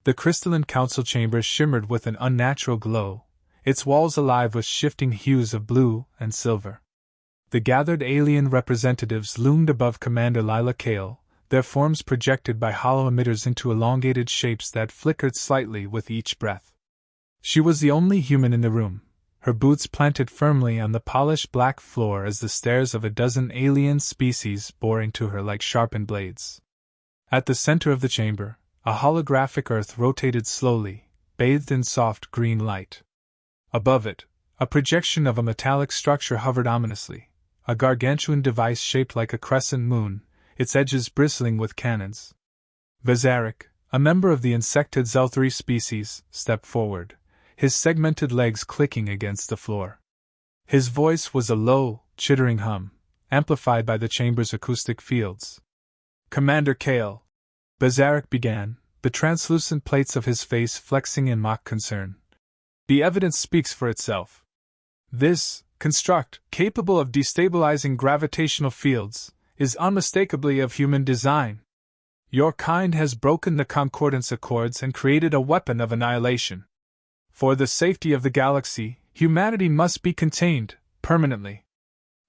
The crystalline council chamber shimmered with an unnatural glow, its walls alive with shifting hues of blue and silver. The gathered alien representatives loomed above Commander Lila Kale, their forms projected by hollow emitters into elongated shapes that flickered slightly with each breath. She was the only human in the room, her boots planted firmly on the polished black floor as the stares of a dozen alien species bore into her like sharpened blades. At the center of the chamber, a holographic earth rotated slowly, bathed in soft green light. Above it, a projection of a metallic structure hovered ominously, a gargantuan device shaped like a crescent moon, its edges bristling with cannons. Vazarik, a member of the insectid Zelthri species, stepped forward, his segmented legs clicking against the floor. His voice was a low, chittering hum, amplified by the chamber's acoustic fields. "Commander Kale," Vazarik began, the translucent plates of his face flexing in mock concern. "The evidence speaks for itself. This construct, capable of destabilizing gravitational fields, is unmistakably of human design. Your kind has broken the Concordance Accords and created a weapon of annihilation. For the safety of the galaxy, humanity must be contained, permanently."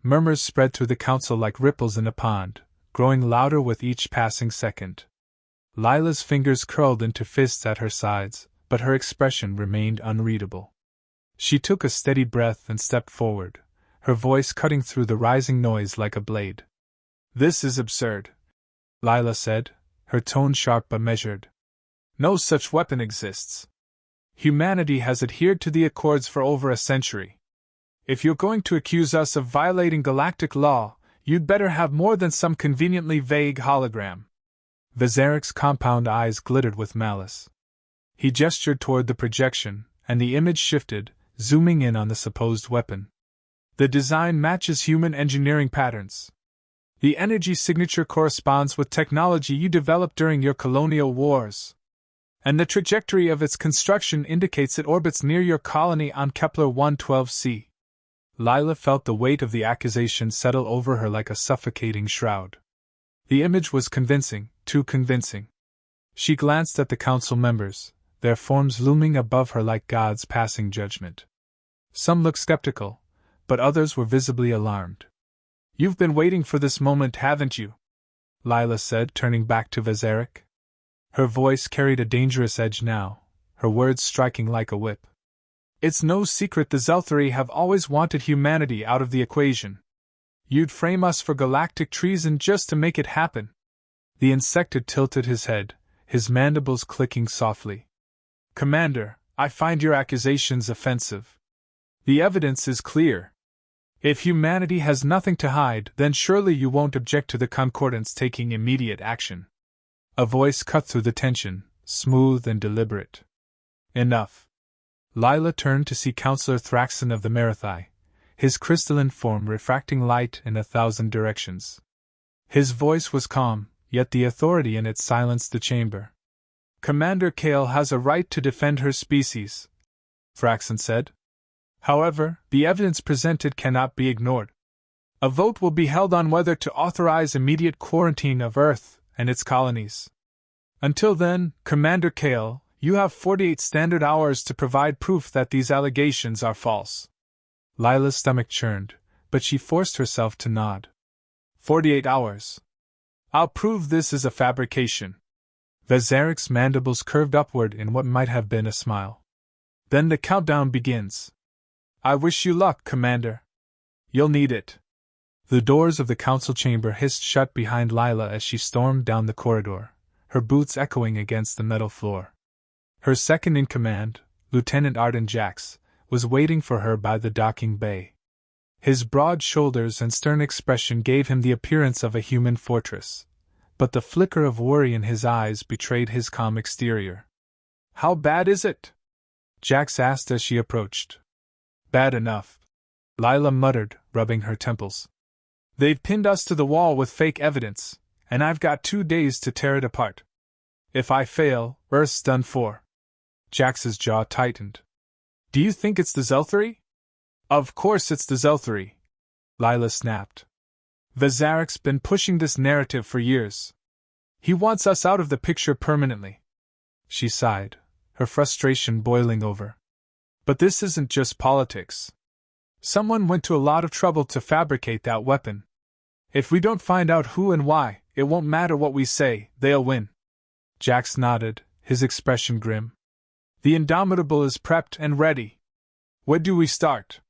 Murmurs spread through the council like ripples in a pond, growing louder with each passing second. Lila's fingers curled into fists at her sides, but her expression remained unreadable. She took a steady breath and stepped forward, her voice cutting through the rising noise like a blade. "This is absurd," Lila said, her tone sharp but measured. "No such weapon exists. Humanity has adhered to the Accords for over a century. If you're going to accuse us of violating galactic law, you'd better have more than some conveniently vague hologram." Vazarik's compound eyes glittered with malice. He gestured toward the projection, and the image shifted, zooming in on the supposed weapon. "The design matches human engineering patterns. The energy signature corresponds with technology you developed during your colonial wars. And the trajectory of its construction indicates it orbits near your colony on Kepler 112c. Lila felt the weight of the accusation settle over her like a suffocating shroud. The image was convincing, too convincing. She glanced at the council members, their forms looming above her like gods passing judgment. Some looked skeptical, but others were visibly alarmed. "You've been waiting for this moment, haven't you?" Lila said, turning back to Vazarik. Her voice carried a dangerous edge now, her words striking like a whip. "It's no secret the Zelthri have always wanted humanity out of the equation. You'd frame us for galactic treason just to make it happen." The insectid tilted his head, his mandibles clicking softly. "Commander, I find your accusations offensive. The evidence is clear. If humanity has nothing to hide, then surely you won't object to the Concordance taking immediate action." A voice cut through the tension, smooth and deliberate. "Enough." Lila turned to see Counselor Thraxon of the Marathai, his crystalline form refracting light in 1,000 directions. His voice was calm, yet the authority in it silenced the chamber. "Commander Kale has a right to defend her species," Thraxon said. "However, the evidence presented cannot be ignored. A vote will be held on whether to authorize immediate quarantine of Earth and its colonies. Until then, Commander Kale, you have 48 standard hours to provide proof that these allegations are false." Lila's stomach churned, but she forced herself to nod. 48 hours. I'll prove this is a fabrication." Vazarik's mandibles curved upward in what might have been a smile. "Then the countdown begins. I wish you luck, Commander. You'll need it." The doors of the council chamber hissed shut behind Lila as she stormed down the corridor, her boots echoing against the metal floor. Her second-in-command, Lieutenant Arden Jax, was waiting for her by the docking bay. His broad shoulders and stern expression gave him the appearance of a human fortress, but the flicker of worry in his eyes betrayed his calm exterior. "How bad is it?" Jax asked as she approached. "Bad enough," Lila muttered, rubbing her temples. "They've pinned us to the wall with fake evidence, and I've got 2 days to tear it apart. If I fail, Earth's done for." Jax's jaw tightened. "Do you think it's the Zelthri?" "Of course it's the Zelthri," Lila snapped. "Vazarik's been pushing this narrative for years. He wants us out of the picture permanently." she sighed, her frustration boiling over. But this isn't just politics. Someone went to a lot of trouble to fabricate that weapon. If we don't find out who and why, it won't matter what we say, they'll win. Jax nodded, his expression grim. The Indomitable is prepped and ready. Where do we start?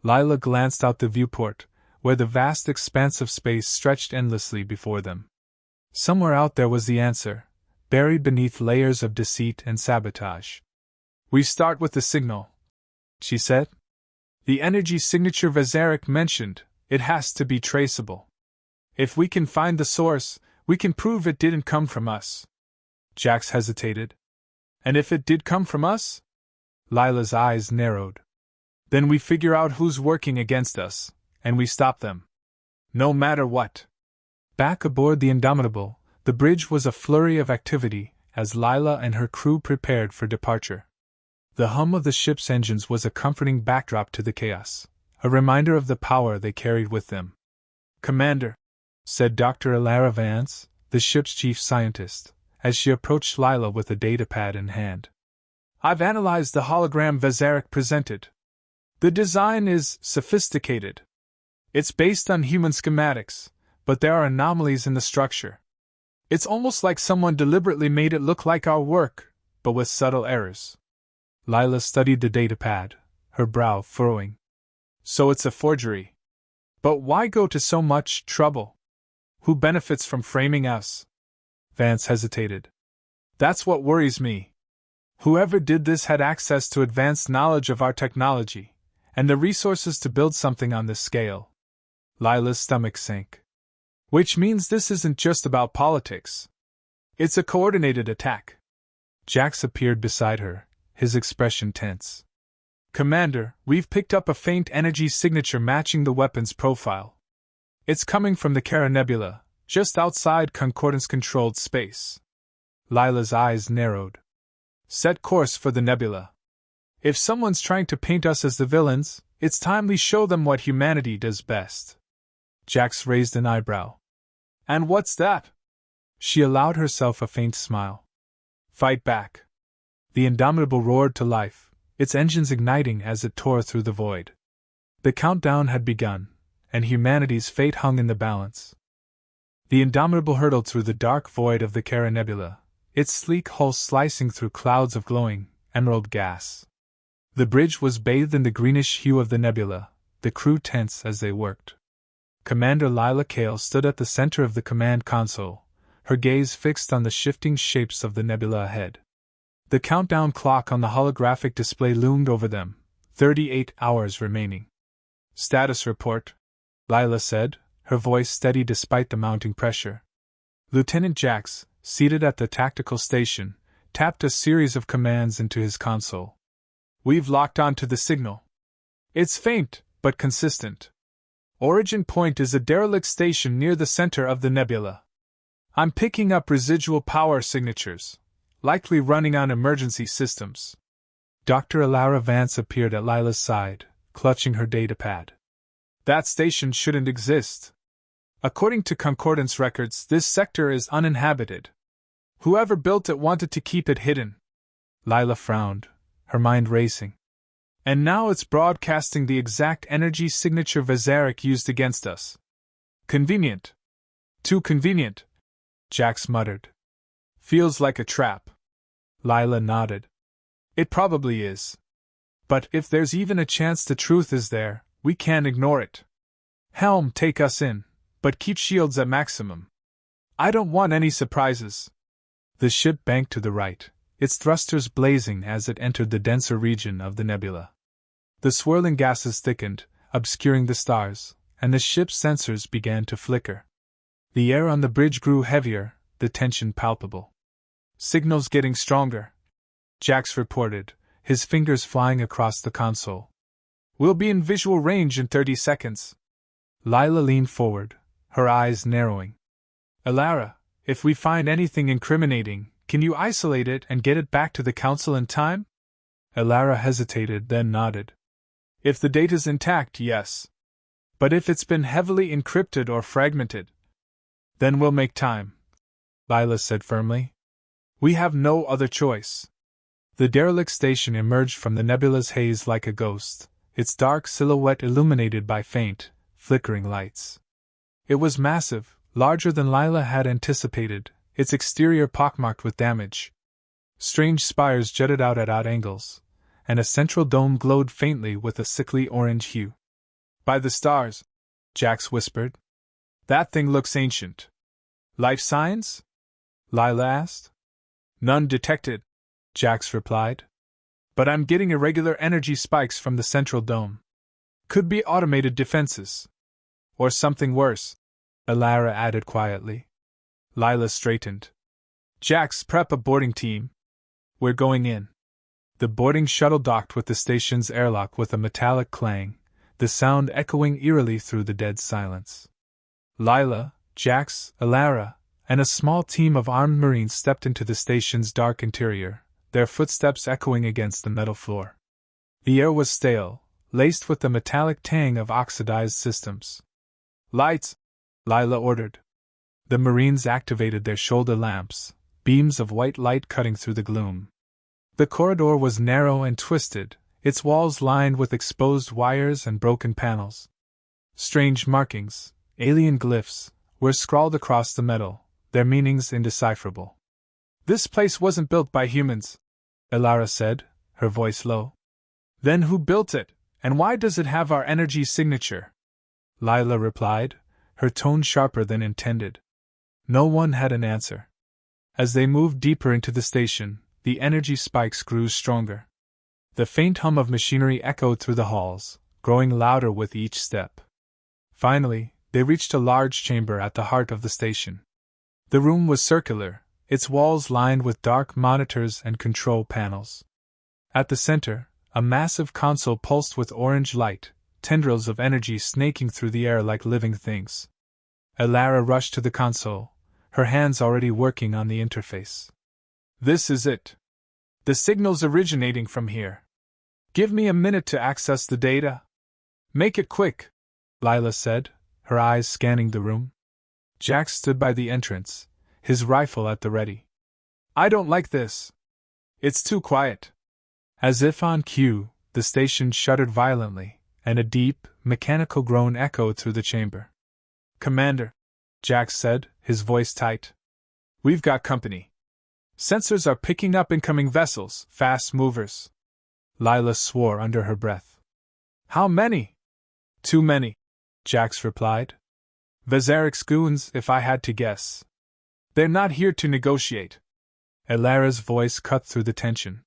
Lila glanced out the viewport, where the vast expanse of space stretched endlessly before them. Somewhere out there was the answer, buried beneath layers of deceit and sabotage. We start with the signal, she said. The energy signature Vezeric mentioned, it has to be traceable. If we can find the source, we can prove it didn't come from us. Jax hesitated. And if it did come from us? Lila's eyes narrowed. Then we figure out who's working against us, and we stop them. No matter what. Back aboard the Indomitable, the bridge was a flurry of activity as Lila and her crew prepared for departure. The hum of the ship's engines was a comforting backdrop to the chaos, a reminder of the power they carried with them. Commander, said Dr. Elara Vance, the ship's chief scientist, as she approached Lila with a datapad in hand. I've analyzed the hologram Vezeric presented. The design is sophisticated. It's based on human schematics, but there are anomalies in the structure. It's almost like someone deliberately made it look like our work, but with subtle errors. Lila studied the datapad, her brow furrowing. So it's a forgery. But why go to so much trouble? Who benefits from framing us? Vance hesitated. That's what worries me. Whoever did this had access to advanced knowledge of our technology, and the resources to build something on this scale. Lila's stomach sank. Which means this isn't just about politics. It's a coordinated attack. Jax appeared beside her, his expression tense. Commander, we've picked up a faint energy signature matching the weapon's profile. It's coming from the Kara Nebula, just outside Concordance-controlled space. Lila's eyes narrowed. Set course for the nebula. If someone's trying to paint us as the villains, it's time we show them what humanity does best. Jax raised an eyebrow. And what's that? She allowed herself a faint smile. Fight back. The Indomitable roared to life, its engines igniting as it tore through the void. The countdown had begun, and humanity's fate hung in the balance. The Indomitable hurtled through the dark void of the Kara Nebula, its sleek hull slicing through clouds of glowing, emerald gas. The bridge was bathed in the greenish hue of the nebula, the crew tense as they worked. Commander Lila Kale stood at the center of the command console, her gaze fixed on the shifting shapes of the nebula ahead. The countdown clock on the holographic display loomed over them, 38 hours remaining. Status report, Lila said, her voice steady despite the mounting pressure. Lieutenant Jax, seated at the tactical station, tapped a series of commands into his console. We've locked onto the signal. It's faint, but consistent. Origin point is a derelict station near the center of the nebula. I'm picking up residual power signatures, likely running on emergency systems. Dr. Elara Vance appeared at Lila's side, clutching her datapad. That station shouldn't exist. According to Concordance records, this sector is uninhabited. Whoever built it wanted to keep it hidden. Lila frowned, her mind racing. And now it's broadcasting the exact energy signature Vezeric used against us. Convenient. Too convenient, Jax muttered. Feels like a trap. Lila nodded. It probably is. But if there's even a chance the truth is there, we can't ignore it. Helm, take us in, but keep shields at maximum. I don't want any surprises. The ship banked to the right, its thrusters blazing as it entered the denser region of the nebula. The swirling gases thickened, obscuring the stars, and the ship's sensors began to flicker. The air on the bridge grew heavier, the tension palpable. Signals getting stronger, Jax reported, his fingers flying across the console. We'll be in visual range in 30 seconds. Lila leaned forward, her eyes narrowing. Elara, if we find anything incriminating, can you isolate it and get it back to the Council in time? Elara hesitated, then nodded. If the data's intact, yes. But if it's been heavily encrypted or fragmented, then we'll make time, Lila said firmly. We have no other choice. The derelict station emerged from the nebula's haze like a ghost, its dark silhouette illuminated by faint, flickering lights. It was massive, larger than Lila had anticipated, its exterior pockmarked with damage. Strange spires jutted out at odd angles, and a central dome glowed faintly with a sickly orange hue. By the stars, Jax whispered. That thing looks ancient. Life signs? Lila asked. None detected, Jax replied. But I'm getting irregular energy spikes from the central dome. Could be automated defenses. Or something worse, Alara added quietly. Lila straightened. Jax, prep a boarding team. We're going in. The boarding shuttle docked with the station's airlock with a metallic clang, the sound echoing eerily through the dead silence. Lila, Jax, Alara, and a small team of armed Marines stepped into the station's dark interior, their footsteps echoing against the metal floor. The air was stale, laced with the metallic tang of oxidized systems. Lights, Lila ordered. The Marines activated their shoulder lamps, beams of white light cutting through the gloom. The corridor was narrow and twisted, its walls lined with exposed wires and broken panels. Strange markings, alien glyphs, were scrawled across the metal, their meanings indecipherable. This place wasn't built by humans, Alara said, her voice low. Then who built it, and why does it have our energy signature? Lila replied, her tone sharper than intended. No one had an answer. As they moved deeper into the station, the energy spikes grew stronger. The faint hum of machinery echoed through the halls, growing louder with each step. Finally, they reached a large chamber at the heart of the station. The room was circular, its walls lined with dark monitors and control panels. At the center, a massive console pulsed with orange light, tendrils of energy snaking through the air like living things. Alara rushed to the console, her hands already working on the interface. This is it. The signal's originating from here. Give me a minute to access the data. Make it quick, Lila said, her eyes scanning the room. Jax stood by the entrance, his rifle at the ready. I don't like this. It's too quiet. As if on cue, the station shuddered violently, and a deep, mechanical groan echoed through the chamber. Commander, Jax said, his voice tight. We've got company. Sensors are picking up incoming vessels, fast movers. Lila swore under her breath. How many? Too many, Jax replied. Vazarik's goons, if I had to guess. They're not here to negotiate. Alara's voice cut through the tension.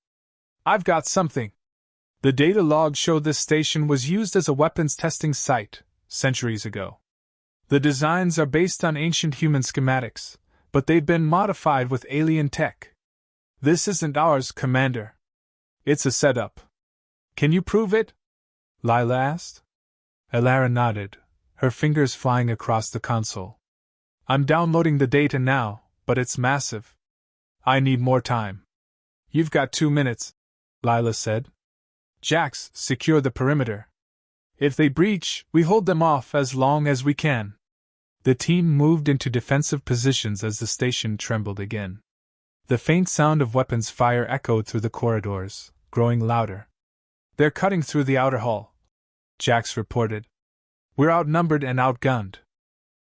I've got something. The data logs show this station was used as a weapons testing site, centuries ago. The designs are based on ancient human schematics, but they've been modified with alien tech. This isn't ours, Commander. It's a setup. Can you prove it? Lila asked. Alara nodded, her fingers flying across the console. I'm downloading the data now, but it's massive. I need more time. You've got 2 minutes, Lila said. Jax, secure the perimeter. If they breach, we hold them off as long as we can. The team moved into defensive positions as the station trembled again. The faint sound of weapons fire echoed through the corridors, growing louder. They're cutting through the outer hall, Jax reported. We're outnumbered and outgunned.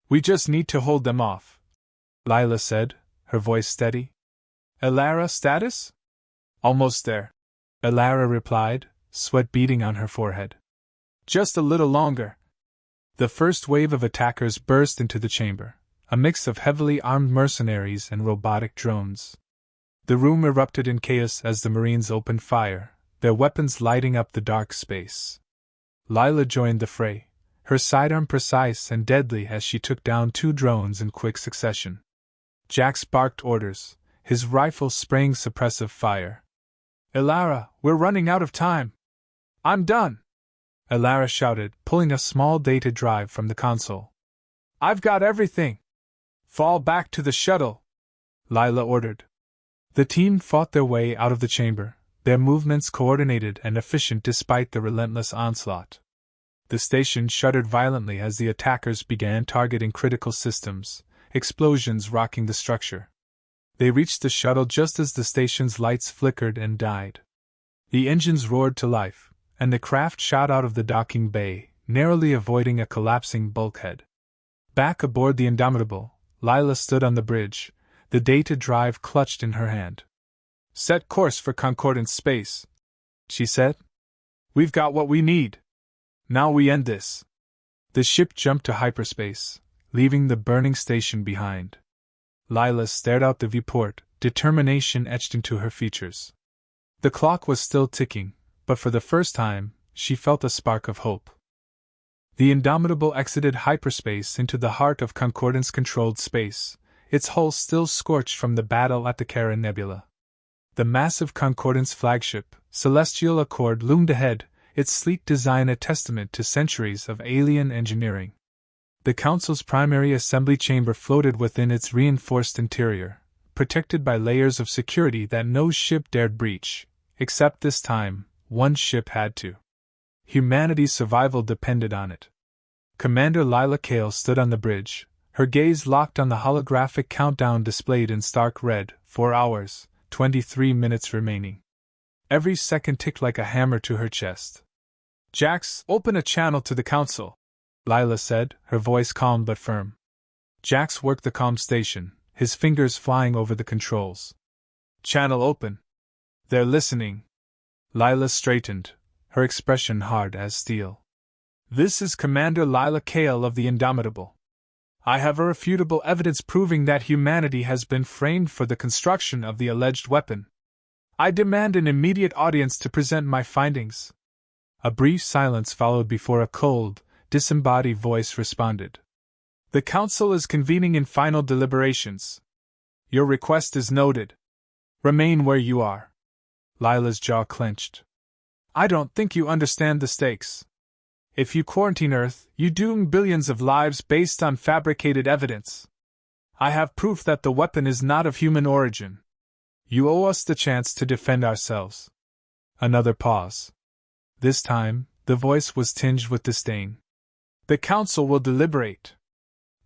We just need to hold them off, Lila said, her voice steady. Alara status? Almost there, Alara replied, sweat beading on her forehead. Just a little longer. The first wave of attackers burst into the chamber, a mix of heavily armed mercenaries and robotic drones. The room erupted in chaos as the Marines opened fire, their weapons lighting up the dark space. Lila joined the fray, her sidearm precise and deadly as she took down 2 drones in quick succession. Jax barked orders, his rifle spraying suppressive fire. Alara, we're running out of time. I'm done, Alara shouted, pulling a small data drive from the console. I've got everything. Fall back to the shuttle, Lila ordered. The team fought their way out of the chamber, their movements coordinated and efficient despite the relentless onslaught. The station shuddered violently as the attackers began targeting critical systems, explosions rocking the structure. They reached the shuttle just as the station's lights flickered and died. The engines roared to life, and the craft shot out of the docking bay, narrowly avoiding a collapsing bulkhead. Back aboard the Indomitable, Lila stood on the bridge, the data drive clutched in her hand. "Set course for concordance space," she said. "We've got what we need. Now we end this." The ship jumped to hyperspace, leaving the burning station behind. Lila stared out the viewport, determination etched into her features. The clock was still ticking, but for the first time, she felt a spark of hope. The Indomitable exited hyperspace into the heart of concordance-controlled space, its hull still scorched from the battle at the Cara Nebula. The massive Concordance flagship, Celestial Accord, loomed ahead, its sleek design a testament to centuries of alien engineering. The Council's primary assembly chamber floated within its reinforced interior, protected by layers of security that no ship dared breach, except this time, one ship had to. Humanity's survival depended on it. Commander Lila Kale stood on the bridge, her gaze locked on the holographic countdown displayed in stark red, 4 hours, 23 minutes remaining. Every second ticked like a hammer to her chest. "Jax, open a channel to the Council," Lila said, her voice calm but firm. Jax worked the comm station, his fingers flying over the controls. "Channel open. They're listening." Lila straightened, her expression hard as steel. "This is Commander Lila Kale of the Indomitable. I have irrefutable evidence proving that humanity has been framed for the construction of the alleged weapon. I demand an immediate audience to present my findings." A brief silence followed before a cold, disembodied voice responded. "The Council is convening in final deliberations. Your request is noted. Remain where you are." Lila's jaw clenched. "I don't think you understand the stakes. If you quarantine Earth, you doom billions of lives based on fabricated evidence. I have proof that the weapon is not of human origin. You owe us the chance to defend ourselves." Another pause. This time, the voice was tinged with disdain. "The Council will deliberate.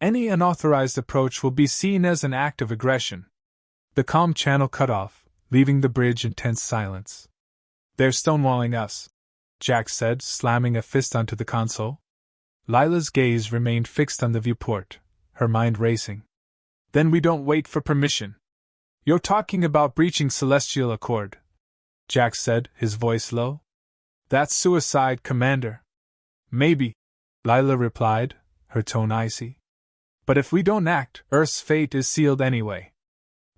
Any unauthorized approach will be seen as an act of aggression." The comm channel cut off, leaving the bridge in tense silence. "They're stonewalling us," Jax said, slamming a fist onto the console. Lila's gaze remained fixed on the viewport, her mind racing. "Then we don't wait for permission. You're talking about breaching Celestial Accord," Jax said, his voice low. "That's suicide, Commander." "Maybe," Lila replied, her tone icy. "But if we don't act, Earth's fate is sealed anyway.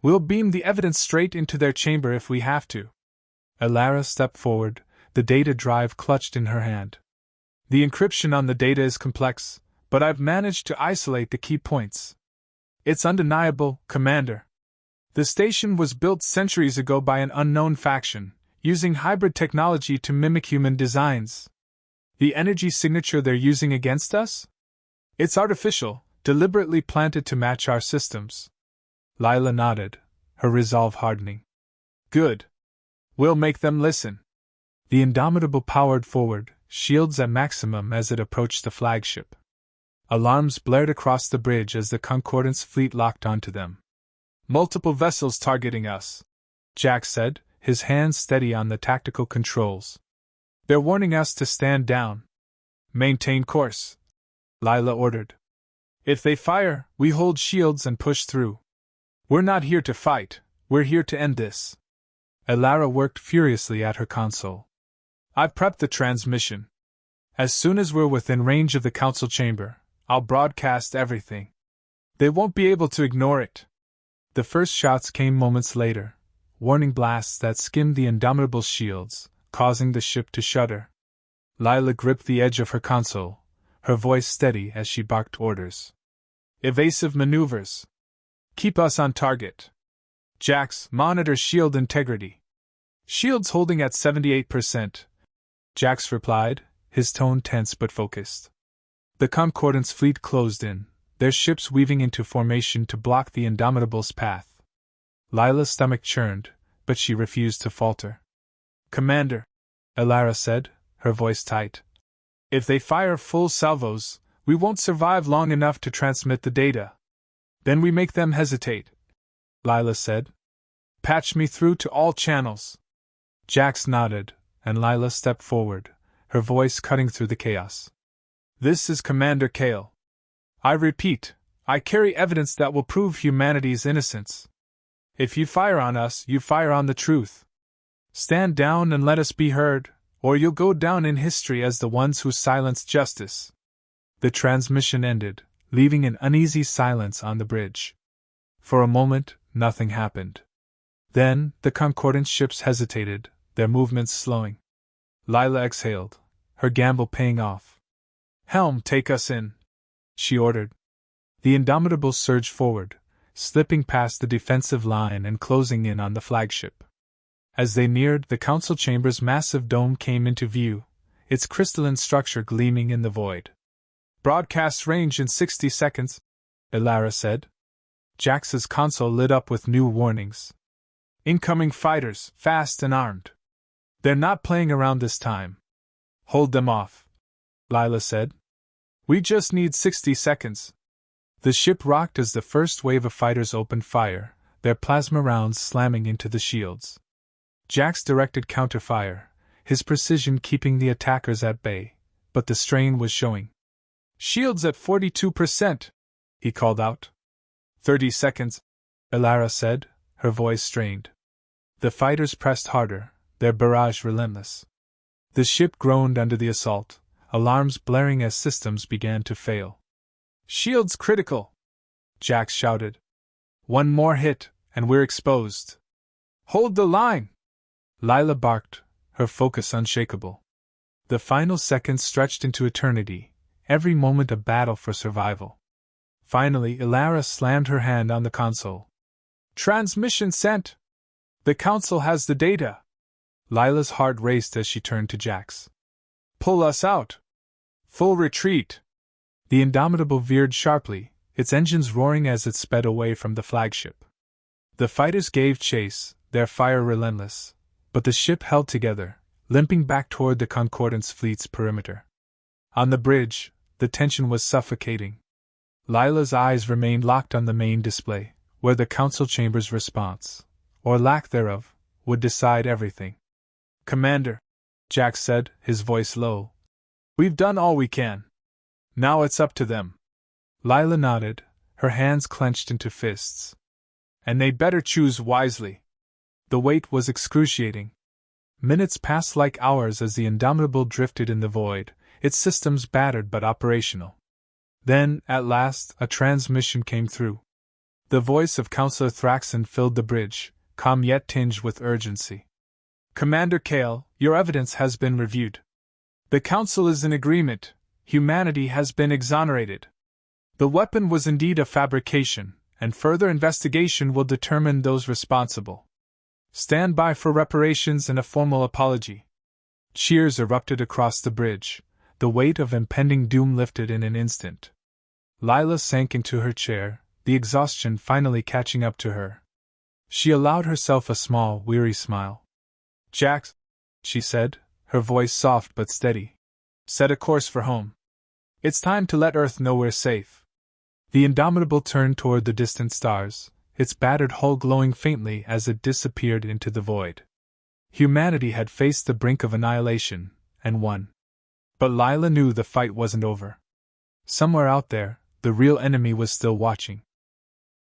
We'll beam the evidence straight into their chamber if we have to." Alara stepped forward, the data drive clutched in her hand. "The encryption on the data is complex, but I've managed to isolate the key points. It's undeniable, Commander. The station was built centuries ago by an unknown faction, using hybrid technology to mimic human designs. The energy signature they're using against us? It's artificial, deliberately planted to match our systems." Lila nodded, her resolve hardening. "Good. We'll make them listen." The Indomitable powered forward, shields at maximum as it approached the flagship. Alarms blared across the bridge as the Concordance fleet locked onto them. "Multiple vessels targeting us," Jack said, his hands steady on the tactical controls. "They're warning us to stand down." "Maintain course," Lila ordered. "If they fire, we hold shields and push through. We're not here to fight, we're here to end this." Alara worked furiously at her console. "I've prepped the transmission. As soon as we're within range of the Council chamber, I'll broadcast everything. They won't be able to ignore it." The first shots came moments later, warning blasts that skimmed the Indomitable's shields, causing the ship to shudder. Lila gripped the edge of her console, her voice steady as she barked orders. "Evasive maneuvers. Keep us on target. Jax, monitor shield integrity." "Shields holding at 78%, Jax replied, his tone tense but focused. The Concordance fleet closed in, their ships weaving into formation to block the Indomitable's path. Lila's stomach churned, but she refused to falter. "Commander," Alara said, her voice tight, "if they fire full salvos, we won't survive long enough to transmit the data. Then we make them hesitate." Lila said. Patch me through to all channels. Jax nodded, and Lila stepped forward, her voice cutting through the chaos. This is Commander Kale. I repeat, I carry evidence that will prove humanity's innocence. If you fire on us, you fire on the truth. Stand down and let us be heard, or you'll go down in history as the ones who silenced justice. The transmission ended, leaving an uneasy silence on the bridge. For a moment, nothing happened. Then, the concordance ships hesitated, their movements slowing. Lila exhaled, her gamble paying off. Helm, take us in, she ordered. The Indomitable surged forward, slipping past the defensive line and closing in on the flagship. As they neared, the council chamber's massive dome came into view, its crystalline structure gleaming in the void. Broadcast range in 60 seconds, Ilara said. Jax's console lit up with new warnings. Incoming fighters, fast and armed. They're not playing around this time. Hold them off, Lila said. We just need 60 seconds. The ship rocked as the first wave of fighters opened fire, their plasma rounds slamming into the shields. Jax directed counterfire, his precision keeping the attackers at bay, but the strain was showing. Shields at 42%, he called out. 30 seconds, Ilara said, her voice strained. The fighters pressed harder, their barrage relentless. The ship groaned under the assault, alarms blaring as systems began to fail. Shields critical, Jax shouted. One more hit, and we're exposed. Hold the line, Lila barked, her focus unshakable. The final seconds stretched into eternity, every moment a battle for survival. Finally, Ilara slammed her hand on the console. Transmission sent! The Council has the data! Lila's heart raced as she turned to Jax. Pull us out! Full retreat! The Indomitable veered sharply, its engines roaring as it sped away from the flagship. The fighters gave chase, their fire relentless, but the ship held together, limping back toward the Concordance fleet's perimeter. On the bridge, the tension was suffocating. Lila's eyes remained locked on the main display, where the Council Chamber's response, or lack thereof, would decide everything. Commander, Jax said, his voice low. We've done all we can. Now it's up to them. Lila nodded, her hands clenched into fists. And they'd better choose wisely. The wait was excruciating. Minutes passed like hours as the Indomitable drifted in the void, its systems battered but operational. Then, at last, a transmission came through. The voice of Counselor Thraxon filled the bridge, calm yet tinged with urgency. Commander Kale, your evidence has been reviewed. The Council is in agreement. Humanity has been exonerated. The weapon was indeed a fabrication, and further investigation will determine those responsible. Stand by for reparations and a formal apology. Cheers erupted across the bridge, the weight of impending doom lifted in an instant. Lila sank into her chair, the exhaustion finally catching up to her. She allowed herself a small, weary smile. Jax, she said, her voice soft but steady. Set a course for home. It's time to let Earth know we're safe. The Indomitable turned toward the distant stars, its battered hull glowing faintly as it disappeared into the void. Humanity had faced the brink of annihilation, and won. But Lila knew the fight wasn't over. Somewhere out there, the real enemy was still watching.